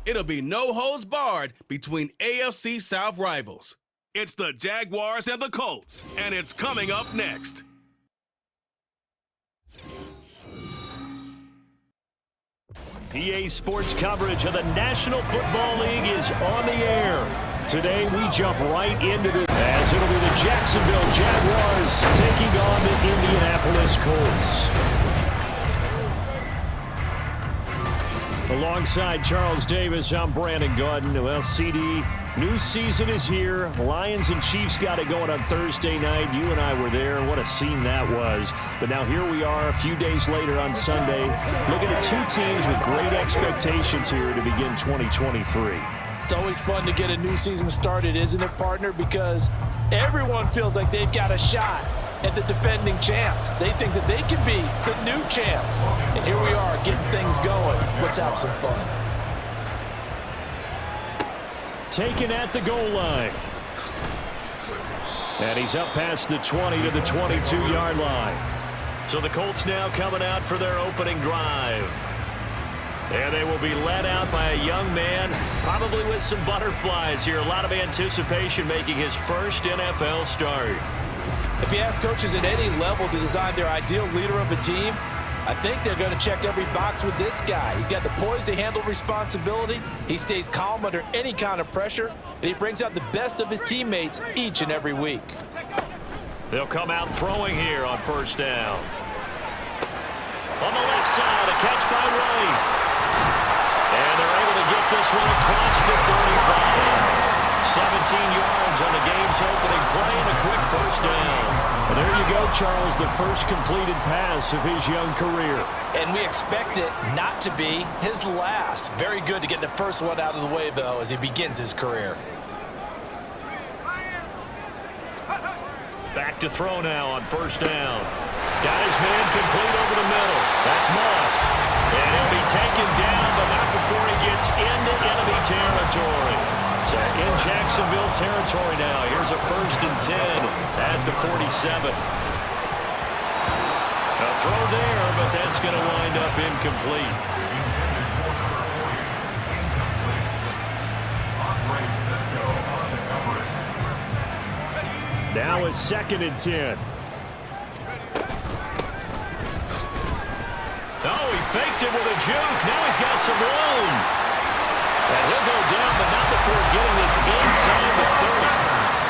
It'll be no holds barred between AFC South rivals. It's the Jaguars and the Colts, and it's coming up next. PA Sports coverage of the National Football League is on the air. Today we jump right into it as it'll be the Jacksonville Jaguars taking on the Indianapolis Colts. Alongside Charles Davis, I'm Brandon Gordon. Well, CD, new season is here. Lions and Chiefs got it going on Thursday night. You and I were there. What a scene that was. But now here we are a few days later on Sunday, looking at two teams with great expectations here to begin 2023. It's always fun to get a new season started, isn't it, partner? Because everyone feels like they've got a shot at the defending champs. They think that they can be the new champs. And here we are getting things going. Let's have some fun. Taken at the goal line. And he's up past the 20 to the 22-yard line. So the Colts now coming out for their opening drive. And they will be led out by a young man, probably with some butterflies here. A lot of anticipation making his first NFL start. If you ask coaches at any level to design their ideal leader of a team, I think they're going to check every box with this guy. He's got the poise to handle responsibility. He stays calm under any kind of pressure, and he brings out the best of his teammates each and every week. They'll come out throwing here on first down. On the left side, a catch by Ray. And they're able to get this one across the 35. 17 yards on the game's opening play and a quick first down. Well, there you go, Charles, the first completed pass of his young career. And we expect it not to be his last. Very good to get the first one out of the way, though, as he begins his career. Back to throw now on first down. Got his man complete over the middle. That's Moss. And he'll be taken down, but not before he gets into enemy territory. So in Jacksonville territory now. Here's a 1st and 10 at the 47. A throw there, but that's going to wind up incomplete. Now a 2nd and 10. Oh, he faked it with a juke. Now he's got some room. And he'll go down, but not before getting this inside the 30.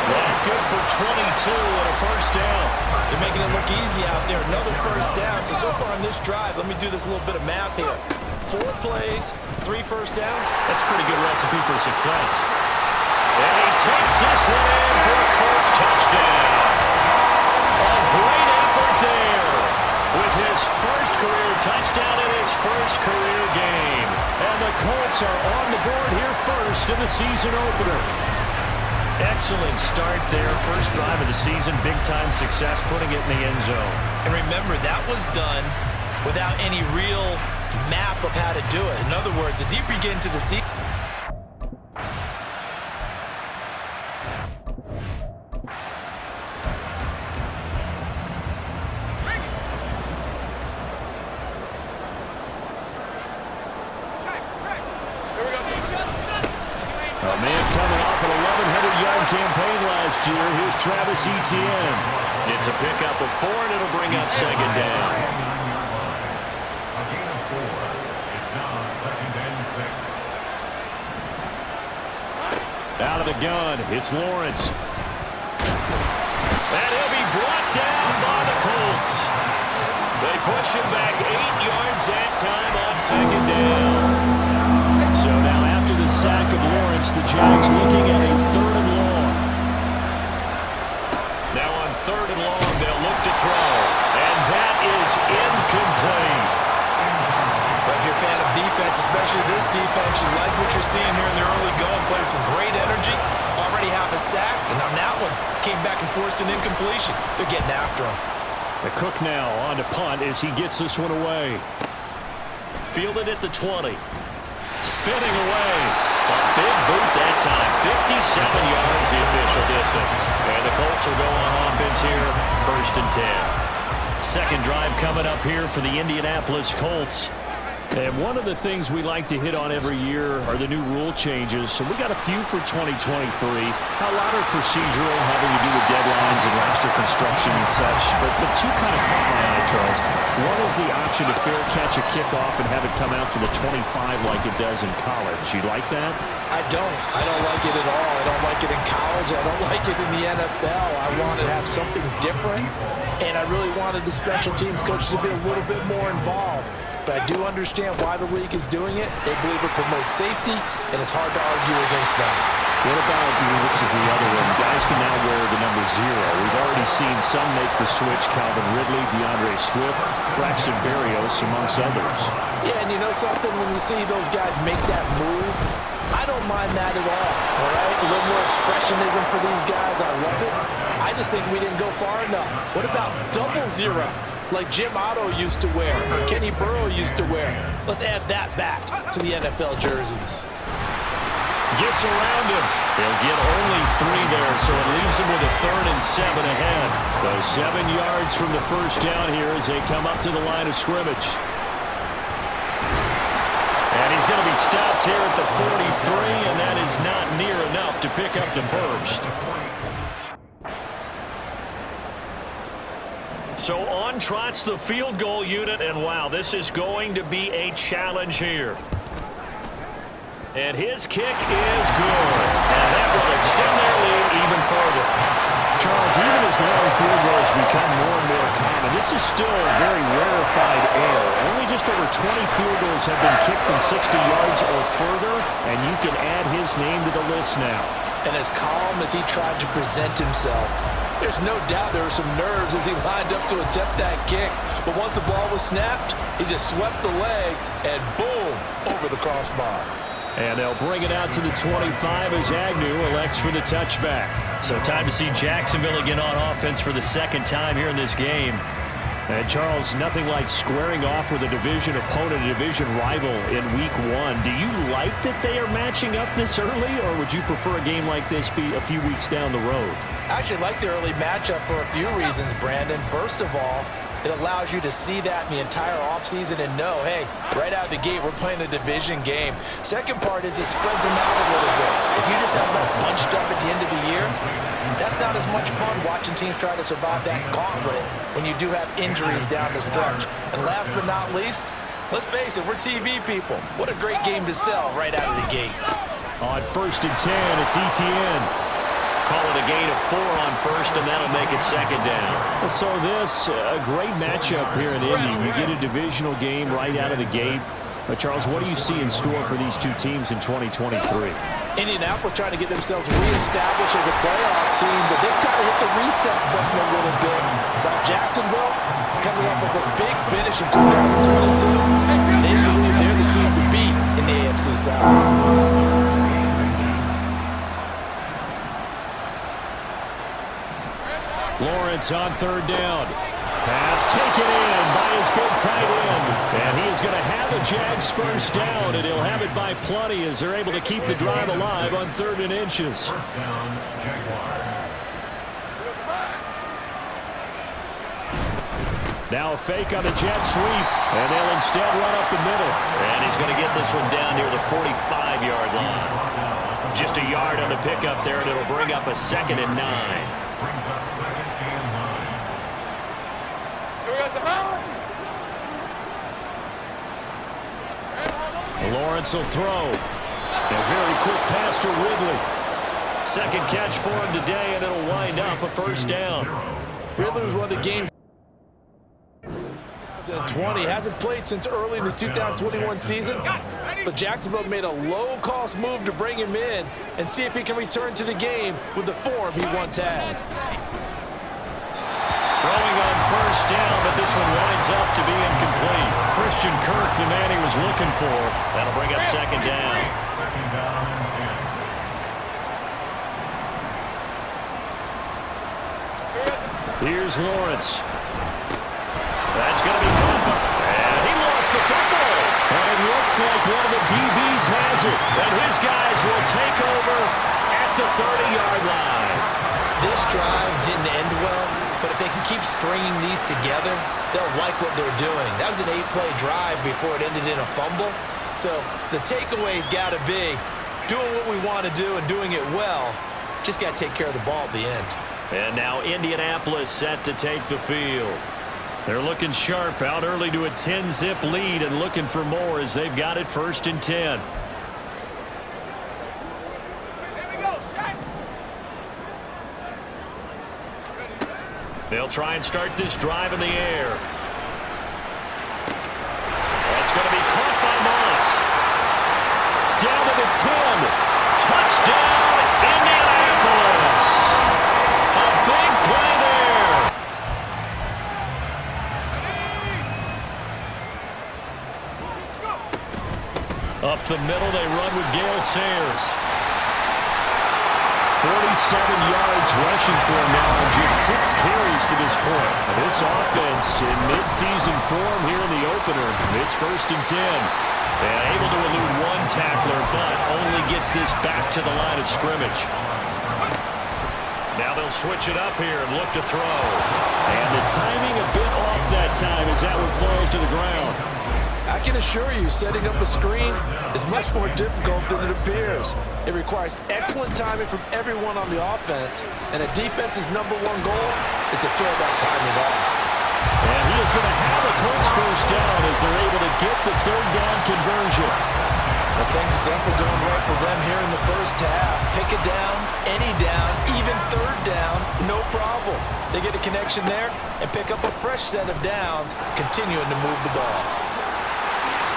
Well, good for 22 and a first down. They're making it look easy out there. Another first down. So far on this drive, let me do this little bit of math here. 4 plays, 3 first downs. That's a pretty good recipe for success. And he takes this one in for a Colts touchdown. A great effort there with his first career touchdown in his first career game. And the Colts are on the board here first in the season opener. Excellent start there. First drive of the season. Big-time success putting it in the end zone. And remember, that was done without any real map of how to do it. In other words, the deeper you get into the season, here's Travis Etienne. It's a pickup of 4, and it'll bring up 2nd down. Out of the gun, it's Lawrence. And he'll be brought down by the Colts. They push him back 8 yards that time on 2nd down. So now after the sack of Lawrence, the Jags looking at a 3rd and long. Now on 3rd and long, they'll look to throw. And that is incomplete. But if you're a fan of defense, especially this defense, you like what you're seeing here in the early going. Playing some great energy. Already have a sack. And on that one, came back and forced an incompletion. They're getting after him. The Cook now on to punt as he gets this one away. Fielded at the 20. Spinning away. A big boot that time. 57 yards the official distance. And the Colts will go on offense here. 1st and 10. Second drive coming up here for the Indianapolis Colts. And one of the things we like to hit on every year are the new rule changes. So we got a few for 2023. A lot are procedural, having to do with deadlines and roster construction and such. But two kind of caught my eye, Charles. One is the option to fair catch a kickoff and have it come out to the 25 like it does in college. You like that? I don't. I don't like it at all. I don't like it in college. I don't like it in the NFL. I want to have something different. And I really wanted the special teams coaches to be a little bit more involved. But I do understand why the league is doing it. They believe it promotes safety, and it's hard to argue against that. What about, this is the other one, guys can now wear the number 0. We've already seen some make the switch, Calvin Ridley, DeAndre Swift, Braxton Berrios, amongst others. Yeah, and you know something, when you see those guys make that move, I don't mind that at all right? A little more expressionism for these guys, I love it. I just think we didn't go far enough. What about double 0? Like Jim Otto used to wear, or Kenny Burrow used to wear. Let's add that back to the NFL jerseys. Gets around him. They'll get only 3 there, so it leaves him with a 3rd and 7 ahead. So 7 yards from the first down here as they come up to the line of scrimmage. And he's going to be stopped here at the 43, and that is not near enough to pick up the first. So on trots the field goal unit, and wow, this is going to be a challenge here. And his kick is good. And that will extend their lead even further. Charles, even as long field goals become more and more common, this is still a very rarefied air. Only just over 20 field goals have been kicked from 60 yards or further, and you can add his name to the list now. And as calm as he tried to present himself, there's no doubt there were some nerves as he lined up to attempt that kick. But once the ball was snapped, he just swept the leg and boom, over the crossbar. And they'll bring it out to the 25 as Agnew elects for the touchback. So time to see Jacksonville again on offense for the 2nd time here in this game. And Charles, nothing like squaring off with a division opponent, a division rival in week 1. Do you like that they are matching up this early, or would you prefer a game like this be a few weeks down the road? I actually like the early matchup for a few reasons, Brandon. First of all, it allows you to see that in the entire offseason and know, hey, right out of the gate, we're playing a division game. Second part is it spreads them out a little bit. If you just have them bunched up at the end of the year, that's not as much fun watching teams try to survive that gauntlet when you do have injuries down the stretch. And last but not least, let's face it, we're TV people. What a great game to sell right out of the gate. On 1st and 10, it's ETN. Call it a gain of 4 on first, and that'll make it 2nd down. So this, a great matchup here in Indy. You get a divisional game right out of the gate. But Charles, what do you see in store for these two teams in 2023? Indianapolis trying to get themselves reestablished as a playoff team, but they've kind of hit the reset button a little bit. While Jacksonville, coming off of a big finish in 2022, they believe they're the team to beat in the AFC South. Lawrence on 3rd down. Pass taken in by his big tight end. And he is going to have the Jags first down, and he'll have it by plenty as they're able to keep the drive alive on 3rd and inches. Now a fake on the jet sweep, and they'll instead run up the middle. And he's going to get this one down near the 45-yard line. Just a yard on the pickup there, and it'll bring up a 2nd and 9. Lawrence will throw. A very quick pass to Ridley. 2nd catch for him today, and it'll wind up a first down. Ridley was one of the games 2020. Hasn't played since early in the 2021 season, but Jacksonville made a low-cost move to bring him in and see if he can return to the game with the form he once had. Throwing on first down, but this one winds up to be incomplete. Christian Kirk, the man he was looking for. That'll bring up 2nd down. Here's Lawrence. That's going to be caught. And he lost the football. And it looks like one of the DBs has it. And his guys will take over at the 30-yard line. This drive didn't end well, But if they can keep stringing these together, they'll like what they're doing. That was an 8-play drive before it ended in a fumble. So the takeaway's got to be doing what we want to do and doing it well. Just got to take care of the ball at the end. And now Indianapolis set to take the field. They're looking sharp, out early to a 10-zip lead and looking for more as they've got it 1st and 10. They'll try and start this drive in the air. That's going to be caught by Moss. Down to the 10. Touchdown, Indianapolis. A big play there. Up the middle, they run with Gale Sayers. 47 yards rushing for him now on just 6 carries to this point. This offense in mid-season form here in the opener. It's 1st and 10. Yeah, able to elude one tackler, but only gets this back to the line of scrimmage. Now they'll switch it up here and look to throw. And the timing a bit off that time as that one falls to the ground. I can assure you, setting up a screen is much more difficult than it appears. It requires excellent timing from everyone on the offense, and a defense's #1 goal is to throw that timing off. And he is going to have a Colts 1st down as they're able to get the 3rd down conversion. Well, things are definitely going right for them here in the 1st half. Pick it down, any down, even 3rd down, no problem. They get a connection there and pick up a fresh set of downs, continuing to move the ball.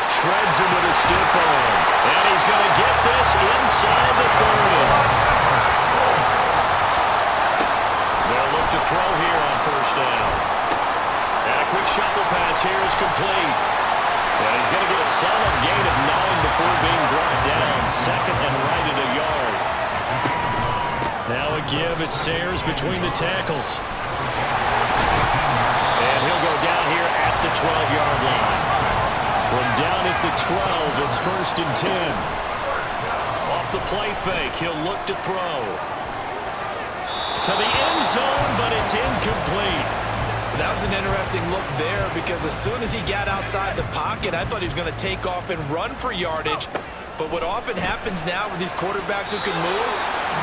Shreds him with a stiff arm. And he's going to get this inside the 30. They'll look to throw here on 1st down. And a quick shuffle pass here is complete. And he's going to get a solid gain of 9 before being brought down. 2nd and right at a yard. Now a give. It's Sayers between the tackles. And he'll go down here at the 12-yard line. From down at the 12, it's 1st and 10. Off the play fake, he'll look to throw. To the end zone, but it's incomplete. That was an interesting look there because as soon as he got outside the pocket, I thought he was going to take off and run for yardage. But what often happens now with these quarterbacks who can move,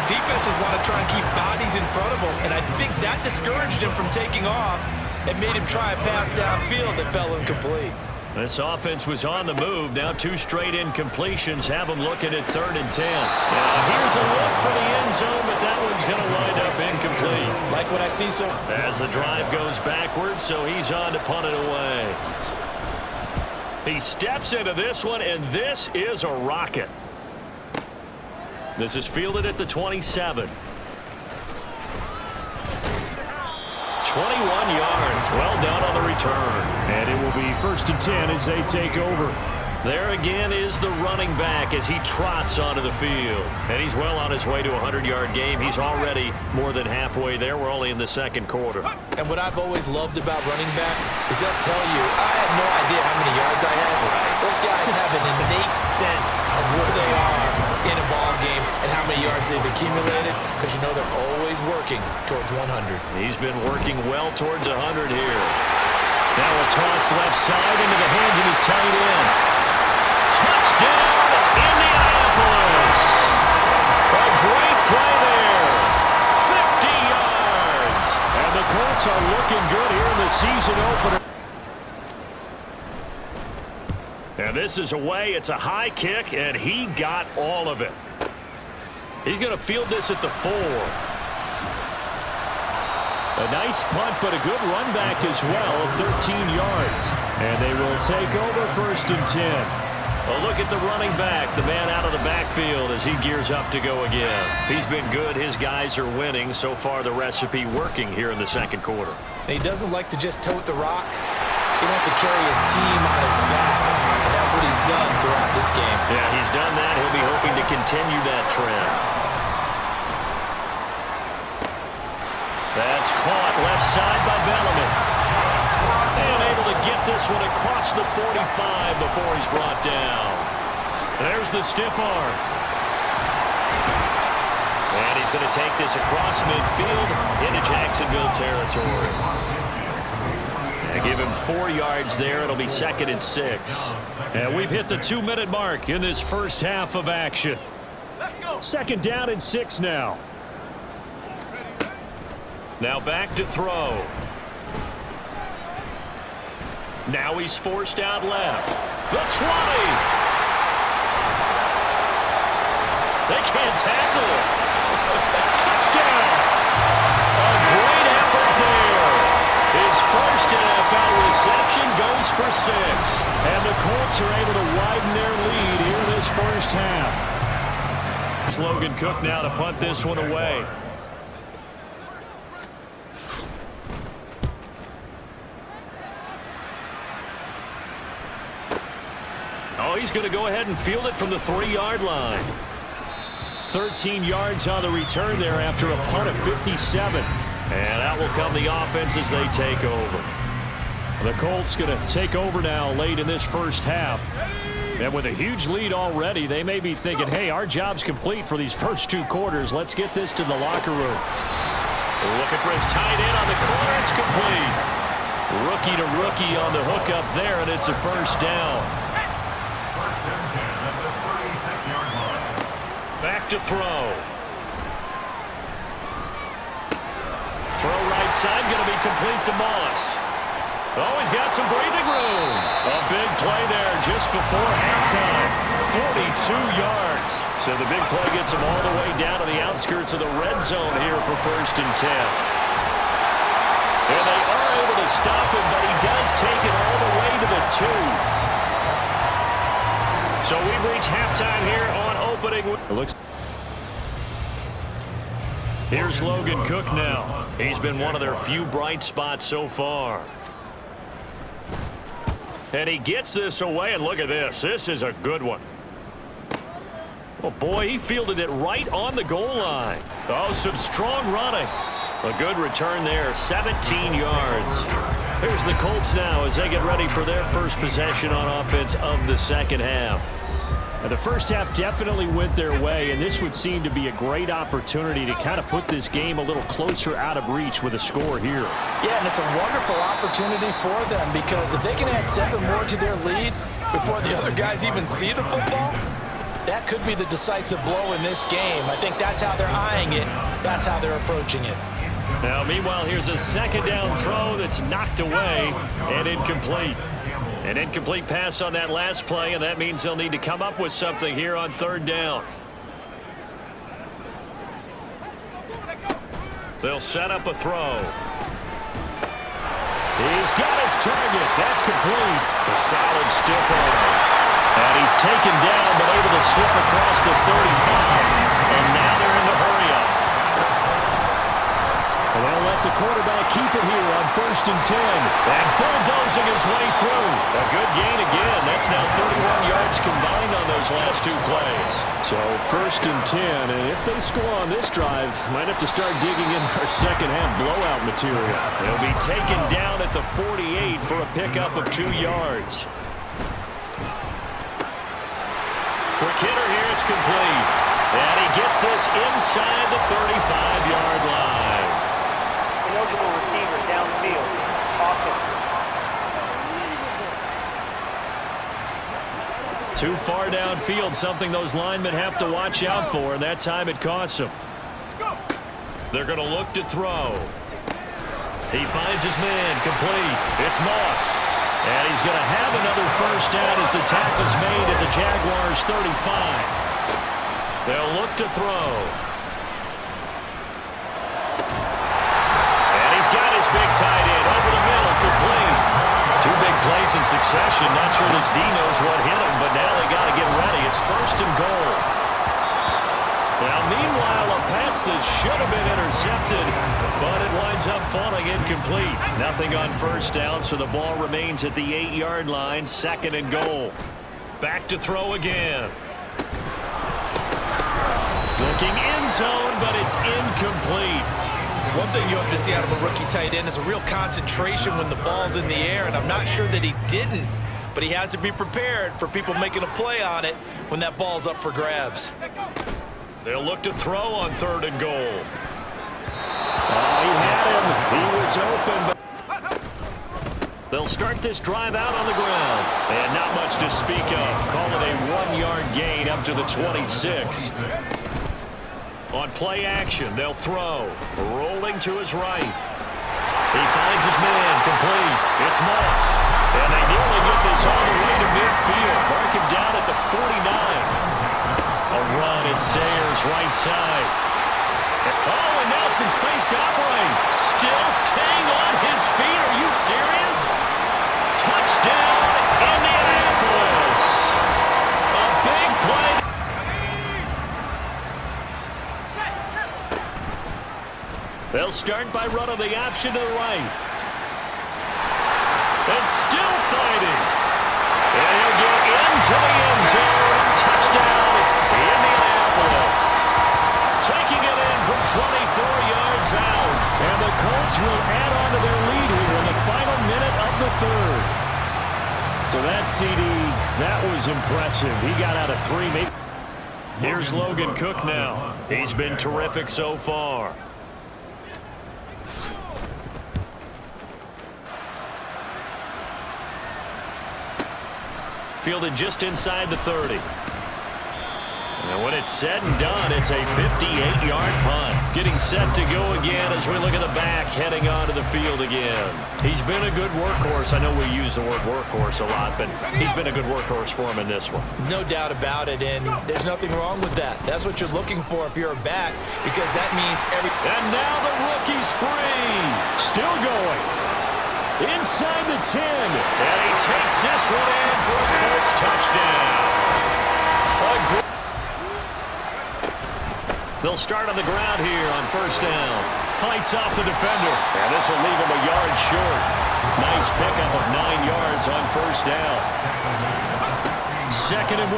defenses want to try and keep bodies in front of them, and I think that discouraged him from taking off and made him try a pass downfield that fell incomplete. This offense was on the move. Now 2 straight incompletions have them looking at 3rd and 10. Here's a look for the end zone, but that one's going to wind up incomplete. Like what I see so. As the drive goes backwards, so he's on to punt it away. He steps into this one, and this is a rocket. This is fielded at the 27. 21 yards, well down on the return. And it will be 1st and 10 as they take over. There again is the running back as he trots onto the field. And he's well on his way to a 100-yard game. He's already more than halfway there. We're only in the 2nd quarter. And what I've always loved about running backs is they'll tell you, I have no idea how many yards I have. Those guys have an innate sense of where they are in a ball game and how many yards they've accumulated because you know they're always working towards 100. He's been working well towards 100 here. Now a toss left side into the hands of his tight end. Touchdown, Indianapolis! A great play there. 50 yards. And the Colts are looking good here in the season opener. And this is away. It's a high kick, and he got all of it. He's going to field this at the 4. A nice punt, but a good run back as well, 13 yards. And they will take over 1st and 10. A look at the running back, the man out of the backfield as he gears up to go again. He's been good. His guys are winning. So far, the recipe working here in the 2nd quarter. And he doesn't like to just tote the rock. He wants to carry his team on his back. And that's what he's done throughout this game. Yeah, he's done that. He'll be hoping to continue that trend. That's caught left side by Bellamy. And able to get this one across the 45 before he's brought down. There's the stiff arm. And he's He's going to take this across midfield into Jacksonville territory. Give him 4 yards there. It'll be 2nd and 6. And we've hit the 2-minute mark in this first half of action. 2nd down and 6 now. Now back to throw. Now he's forced out left. The 20. They can't tackle him. Touchdown. A great effort there. His first NFL reception goes for 6. And the Colts are able to widen their lead here in this first half. There's Logan Cook now to punt this one away. Oh, he's going to go ahead and field it from the 3-yard line. 13 yards on the return there after a punt of 57. And out will come the offense as they take over. The Colts going to take over now late in this first half. And with a huge lead already, they may be thinking, hey, our job's complete for these first 2 quarters. Let's get this to the locker room. Looking for his tight end on the corner. It's complete. Rookie to rookie on the hook up there, and it's a first down. Back to throw. Throw right side, going to be complete to Moss. Oh, he's got some breathing room. A big play there just before halftime. 42 yards. So the big play gets him all the way down to the outskirts of the red zone here for 1st and 10. And they are able to stop him, but he does take it all the way to the 2. So we've reached halftime here on opening. Here's Logan Cook now. He's been one of their few bright spots so far. And he gets this away, and look at this. This is a good one. Oh, boy, he fielded it right on the goal line. Oh, some strong running. A good return there, 17 yards. Here's the Colts now as they get ready for their first possession on offense of the second half. The first half definitely went their way, and this would seem to be a great opportunity to kind of put this game a little closer out of reach with a score here. Yeah, and it's a wonderful opportunity for them because if they can add 7 more to their lead before the other guys even see the football, that could be the decisive blow in this game. I think that's how they're eyeing it. That's how they're approaching it. Now, meanwhile, here's a 2nd down throw that's knocked away and incomplete. An incomplete pass on that last play, and that means they'll need to come up with something here on 3rd down. They'll set up a throw. He's got his target. That's complete. A solid stiff arm. And he's taken down, but able to slip across the 35. And now they're in the hurry up. And they'll let the quarterback keep it here on 1st and 10. And bulldozing his way through. A good gain again. That's now 31 yards combined on those last 2 plays. So 1st and 10. And if they score on this drive, might have to start digging in our second half blowout material. They'll be taken down at the 48 for a pickup of 2 yards. Quick hitter here. It's complete. And he gets this inside the 35-yard line. Eligible receiver downfield. Awesome. Too far downfield, something those linemen have to watch out for, and that time it costs them. They're going to look to throw. He finds his man, complete. It's Moss. And he's going to have another first down as the tackle's made at the Jaguars' 35. They'll look to throw. Big tight end over the middle, complete. 2 big plays in succession. Not sure this D knows what hit him, but now they got to get ready. It's 1st and goal. Now, meanwhile, a pass that should have been intercepted, but it winds up falling incomplete. Nothing on 1st down, so the ball remains at the 8-yard line. 2nd and goal. Back to throw again. Looking end zone, but it's incomplete. One thing you hope to see out of a rookie tight end is a real concentration when the ball's in the air, and I'm not sure that he didn't, but he has to be prepared for people making a play on it when that ball's up for grabs. They'll look to throw on 3rd and goal. Oh, he had him. He was open, but they'll start this drive out on the ground. And not much to speak of. Call it a 1-yard gain up to the 26. On play action, they'll throw. Rolling to his right. He finds his man, complete. It's Moss. And they nearly get this all the way to midfield. Mark him down at the 49. A run at Sayers' right side. Oh, and now some space to operate. Still staying on his feet. Are you serious? Touchdown, Indianapolis. A big play. They'll start by running the option to the right. And still fighting. And he'll get into the end zone. Touchdown, Indianapolis. Taking it in from 24 yards out. And the Colts will add on to their lead here in the final minute of the 3rd. So that CD, that was impressive. He got out of 3. Maybe. Here's Logan Cook now. He's been terrific so far. Fielded just inside the 30. And when it's said and done, it's a 58-yard punt. Getting set to go again as we look at the back, heading onto the field again. He's been a good workhorse. I know we use the word workhorse a lot, but he's been a good workhorse for him in this one. No doubt about it, and there's nothing wrong with that. That's what you're looking for if you're a back, because that means every... And now the rookie's free. Still going. Inside the 10. And he takes this one in for a Colts touchdown. They'll start on the ground here on 1st down. Fights off the defender. And this will leave him a yard short. Nice pickup of 9 yards on 1st down. 2nd and 1.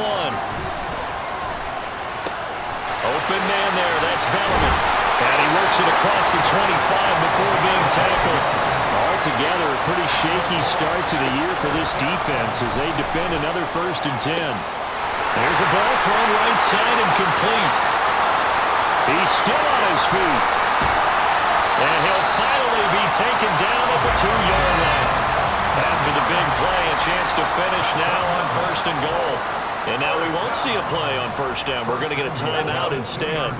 Open man there. That's Bellman. And he works it across the 25 before being tackled. Altogether, a pretty shaky start to the year for this defense as they defend another 1st and 10. There's a ball thrown right side and complete. He's still on his feet. And he'll finally be taken down at the 2-yard line. After the big play, a chance to finish now on 1st and goal. And now we won't see a play on 1st down. We're going to get a timeout instead.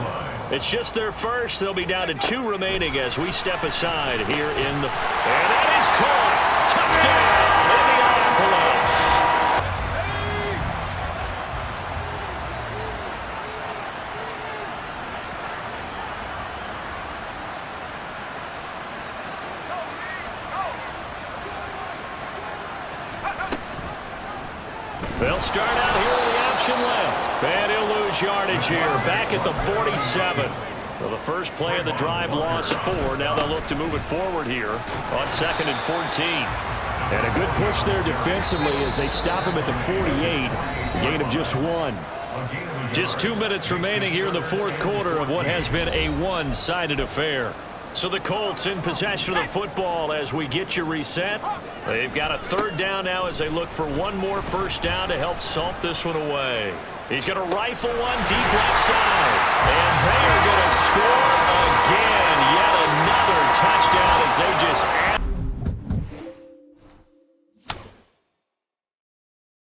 It's just their first. They'll be down to 2 remaining as we step aside here in the... And that is caught. Touchdown, Indianapolis. They'll start out here with the option left. And he'll lose yardage here. Back at the 47. Well, the first play of the drive lost 4. Now they'll look to move it forward here on 2nd and 14. And a good push there defensively as they stop him at the 48. A gain of just 1. Just 2 minutes remaining here in the 4th quarter of what has been a one-sided affair. So the Colts in possession of the football as we get you reset. They've got a 3rd down now as they look for one more 1st down to help salt this one away. He's going to rifle one deep left side.